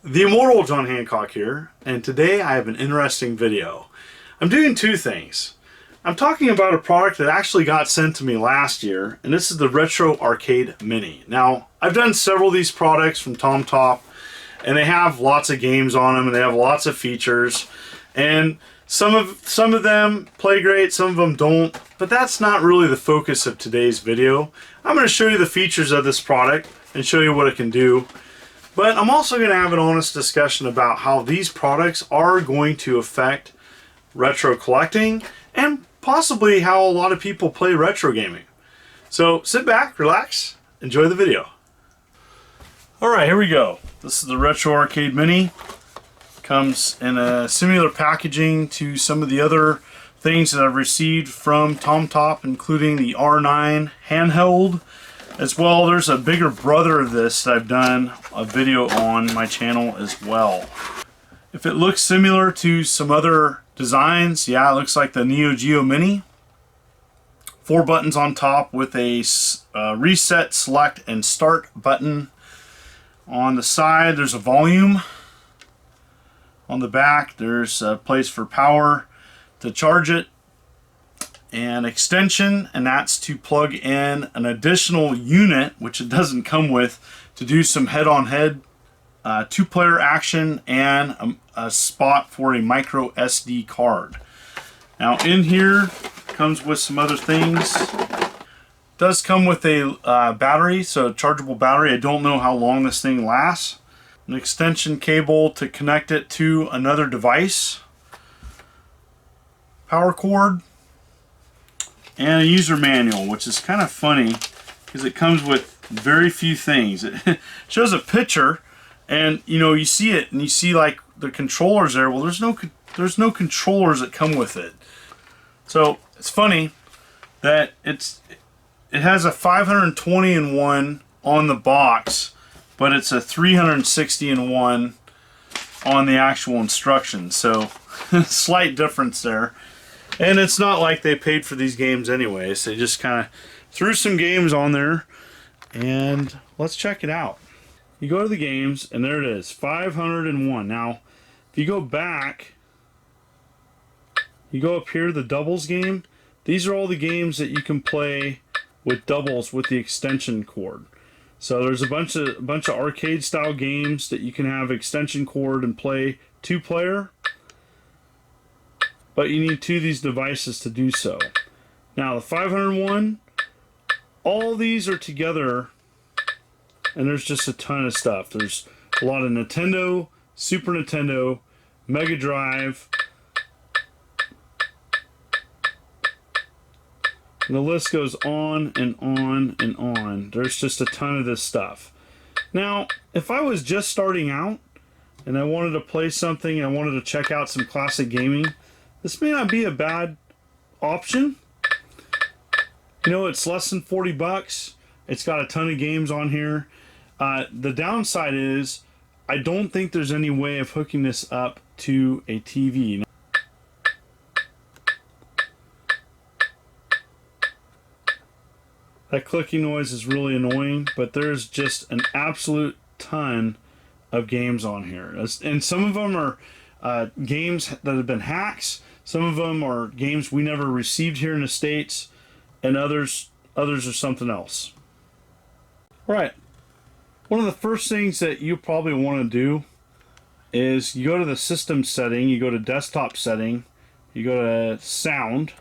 The immortal John Hancock here, and today I have an interesting video. I'm doing two things. I'm talking about a product that actually got sent to me last year, and this is the Retro Arcade Mini. Now, I've done several of these products from TomTop, and they have lots of games on them, and they have lots of features, and some of them play great, some of them don't, but that's not really the focus of today's video. I'm going to show you the features of this product and show you what it can do. But I'm also going to have an honest discussion about how these products are going to affect retro collecting and possibly how a lot of people play retro gaming. So sit back, relax, enjoy the video. Alright, here we go. This is the Retro Arcade Mini. Comes in a similar packaging to some of the other things that I've received from TomTop, including the R9 handheld. As well, there's a bigger brother of this that I've done a video on my channel as well. If it looks similar to some other designs, yeah, it looks like the Neo Geo Mini. 4 buttons on top with a reset, select, and start button. On the side, there's a volume. On the back, there's a place for power to charge it. And extension, and that's to plug in an additional unit, which it doesn't come with, to do some head-on-head two-player action and a spot for a micro SD card. Now in here comes with some other things. It does come with a battery, so a chargeable battery. I don't know how long this thing lasts. An extension cable to connect it to another device. Power cord. And a user manual, which is kind of funny because it comes with very few things. It shows a picture, and you see it, and you see like the controllers there. Well, there's no controllers that come with it. So it's funny that it has a 520-in-1 on the box, but it's a 360-in-1 on the actual instructions. So slight difference there. And it's not like they paid for these games anyways. They just kind of threw some games on there, and let's check it out. You go to the games, and there it is, 501. Now, if you go back, you go up here, the doubles game. These are all the games that you can play with doubles with the extension cord. So there's a bunch of arcade-style games that you can have extension cord and play 2-player. But you need 2 of these devices to do so. Now the 501, all these are together, and there's just a ton of stuff. There's a lot of Nintendo, Super Nintendo, Mega Drive, and the list goes on and on and on. There's just a ton of this stuff. Now, if I was just starting out and I wanted to play something, I wanted to check out some classic gaming, this may not be a bad option. It's less than 40 bucks. It's got a ton of games on here. The downside is I don't think there's any way of hooking this up to a TV. That clicking noise is really annoying, but there's just an absolute ton of games on here. And some of them are games that have been hacks. Some of them are games we never received here in the States, and others are something else. Alright, one of the first things that you probably want to do is you go to the system setting, you go to desktop setting, you go to sound,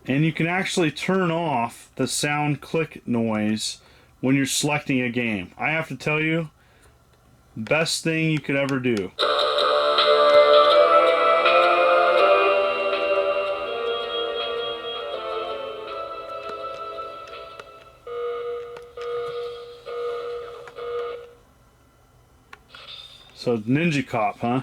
and you can actually turn off the sound click noise when you're selecting a game. I have to tell you, best thing you could ever do. So Ninja Cop, huh?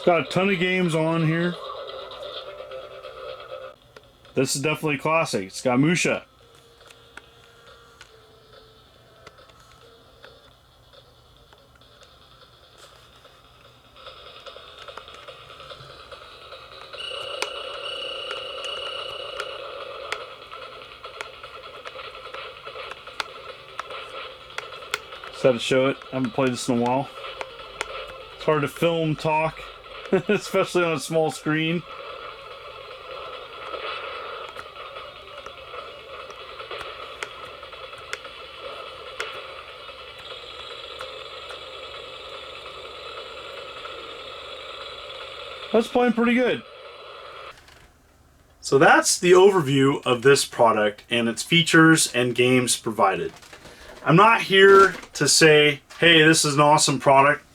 It's got a ton of games on here. This is definitely classic. It's got Musha. Just had to show it. I haven't played this in a while. It's hard to film talk, especially on a small screen. That's playing pretty good. So that's the overview of this product and its features and games provided. I'm not here to say, hey, this is an awesome product.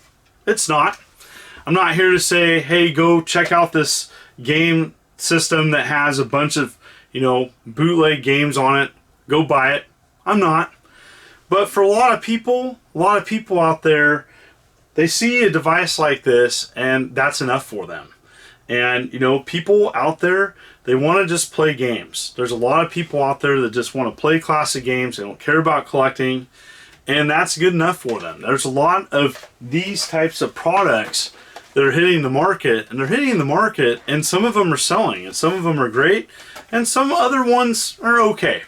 It's not. I'm not here to say, hey, go check out this game system that has a bunch of, bootleg games on it. Go buy it. I'm not. But for a lot of people out there, they see a device like this and that's enough for them. And, people out there, they want to just play games. There's a lot of people out there that just want to play classic games. They don't care about collecting. And that's good enough for them. There's a lot of these types of products that are hitting the market. And they're hitting the market, and some of them are selling. And some of them are great. And some other ones are okay.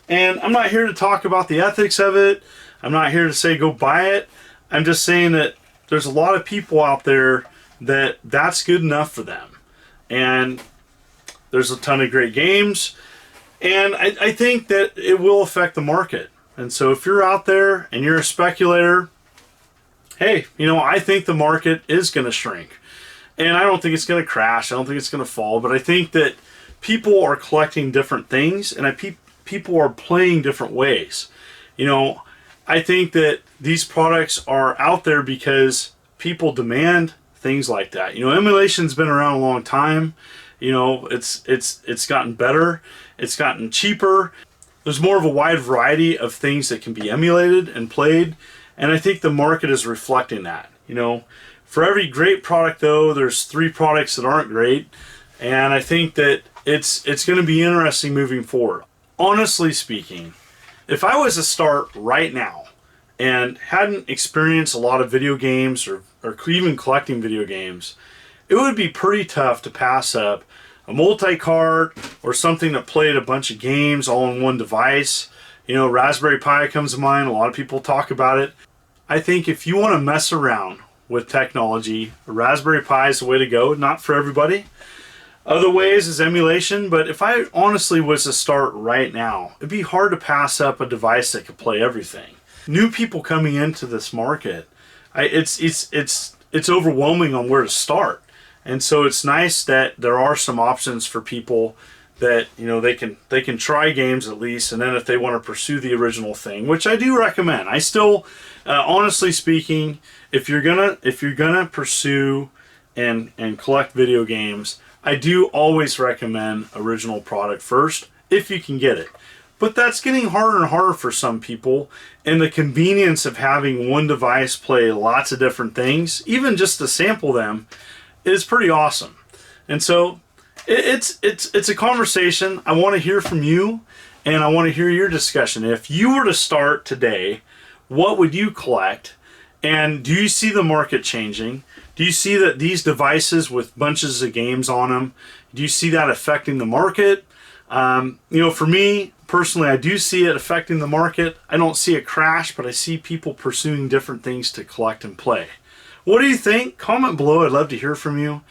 And I'm not here to talk about the ethics of it. I'm not here to say go buy it. I'm just saying that there's a lot of people out there that that's good enough for them. And there's a ton of great games, and I think that it will affect the market. And so if you're out there and you're a speculator, hey, I think the market is going to shrink. And I don't think it's going to crash. I don't think it's going to fall. But I think that people are collecting different things, and people are playing different ways. I think that these products are out there because people demand things like that. Emulation's been around a long time. It's gotten better. It's gotten cheaper. There's more of a wide variety of things that can be emulated and played, and I think the market is reflecting that. For every great product, though, there's 3 products that aren't great, and I think that it's going to be interesting moving forward. Honestly speaking, if I was to start right now and hadn't experienced a lot of video games or even collecting video games, it would be pretty tough to pass up a multi-cart or something that played a bunch of games all in one device. Raspberry Pi comes to mind. A lot of people talk about it. I think if you want to mess around with technology, a Raspberry Pi is the way to go. Not for everybody. Other ways is emulation, but if I honestly was to start right now, it'd be hard to pass up a device that could play everything. New people coming into this market, it's overwhelming on where to start. And so it's nice that there are some options for people that they can try games at least, and then if they want to pursue the original thing, which I do recommend. I still, honestly speaking, if you're gonna pursue and collect video games, I do always recommend original product first if you can get it. But that's getting harder and harder for some people, and the convenience of having one device play lots of different things, even just to sample them, is pretty awesome. And so it's a conversation. I want to hear from you, and I want to hear your discussion. If you were to start today, what would you collect? And do you see the market changing? Do you see that these devices with bunches of games on them, do you see that affecting the market? For me personally, I do see it affecting the market. I don't see a crash, but I see people pursuing different things to collect and play. What do you think? Comment below. I'd love to hear from you.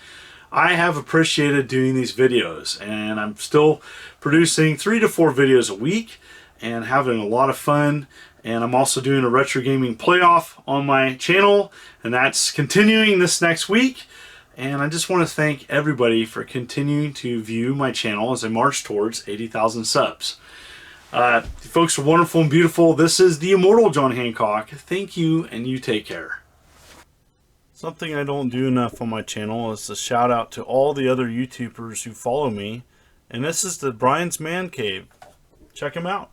I have appreciated doing these videos, and I'm still producing 3 to 4 videos a week and having a lot of fun. And I'm also doing a retro gaming playoff on my channel, and that's continuing this next week. And I just want to thank everybody for continuing to view my channel as I march towards 80,000 subs. You folks are wonderful and beautiful. This is the immortal John Hancock. Thank you, and you take care. Something I don't do enough on my channel is to shout out to all the other YouTubers who follow me. And this is the Brian's Man Cave. Check him out.